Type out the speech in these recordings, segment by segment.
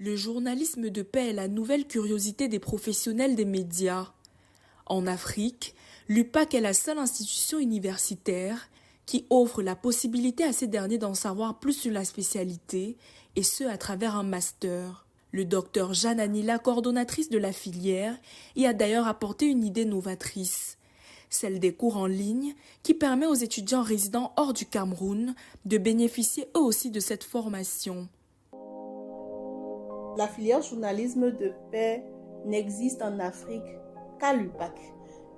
Le journalisme de paix est la nouvelle curiosité des professionnels des médias. En Afrique, l'UPAC est la seule institution universitaire qui offre la possibilité à ces derniers d'en savoir plus sur la spécialité, et ce à travers un master. Le docteur Jeanne Anila, coordonnatrice de la filière, y a d'ailleurs apporté une idée novatrice, celle des cours en ligne qui permet aux étudiants résidant hors du Cameroun de bénéficier eux aussi de cette formation. La filière journalisme de paix n'existe en Afrique qu'à l'UPAC.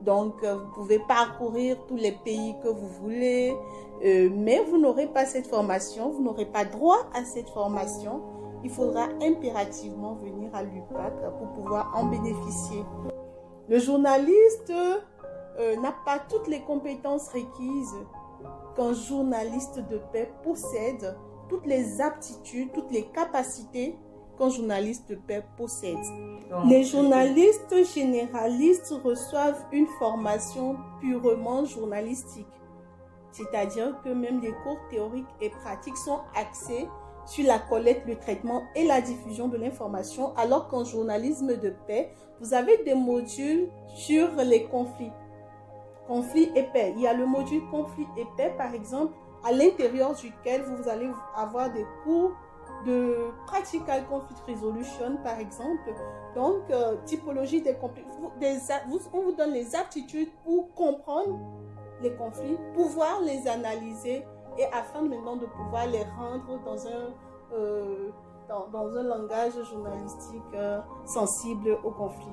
Donc, vous pouvez parcourir tous les pays que vous voulez, mais vous n'aurez pas cette formation, vous n'aurez pas droit à cette formation. Il faudra impérativement venir à l'UPAC pour pouvoir en bénéficier. Le journaliste n'a pas toutes les compétences requises qu'un journaliste de paix possède, toutes les aptitudes, toutes les capacités qu'un journaliste de paix possède. Les journalistes généralistes reçoivent une formation purement journalistique, c'est-à-dire que même les cours théoriques et pratiques sont axés sur la collecte, le traitement et la diffusion de l'information, alors qu'en journalisme de paix, vous avez des modules sur les conflits et paix. Il y a le module conflit et paix, par exemple, à l'intérieur duquel vous allez avoir des cours de Practical Conflict Resolution, par exemple. Donc, typologie des conflits. On vous donne les aptitudes pour comprendre les conflits, pouvoir les analyser et afin maintenant de pouvoir les rendre dans un langage journalistique sensible au conflit.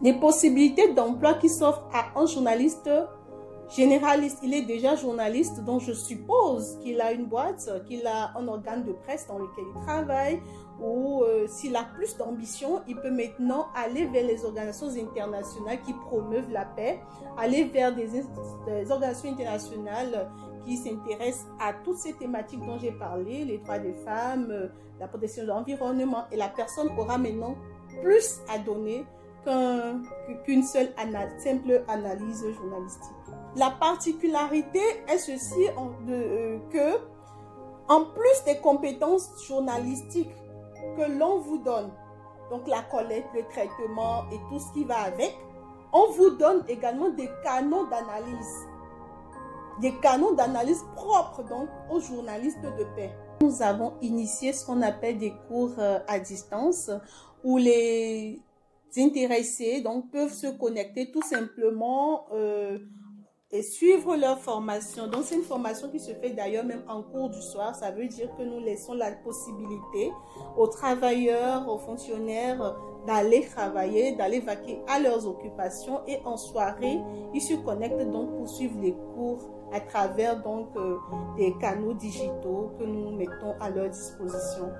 Les possibilités d'emploi qui s'offrent à un journaliste généraliste, il est déjà journaliste, donc je suppose qu'il a une boîte, qu'il a un organe de presse dans lequel il travaille, ou s'il a plus d'ambition, il peut maintenant aller vers les organisations internationales qui promeuvent la paix, aller vers des organisations internationales qui s'intéressent à toutes ces thématiques dont j'ai parlé, les droits des femmes, la protection de l'environnement, et la personne aura maintenant plus à donner qu'une seule simple analyse journalistique. La particularité est ceci, que en plus des compétences journalistiques que l'on vous donne, donc la collecte, le traitement et tout ce qui va avec, on vous donne également des canaux d'analyse propres donc aux journalistes de paix. Nous avons initié ce qu'on appelle des cours à distance où les intéressés donc peuvent se connecter tout simplement et suivre leur formation. Donc c'est une formation qui se fait d'ailleurs même en cours du soir. Ça veut dire que nous laissons la possibilité aux travailleurs, aux fonctionnaires d'aller travailler, d'aller vaquer à leurs occupations, et en soirée, ils se connectent donc pour suivre les cours à travers donc des canaux digitaux que nous mettons à leur disposition.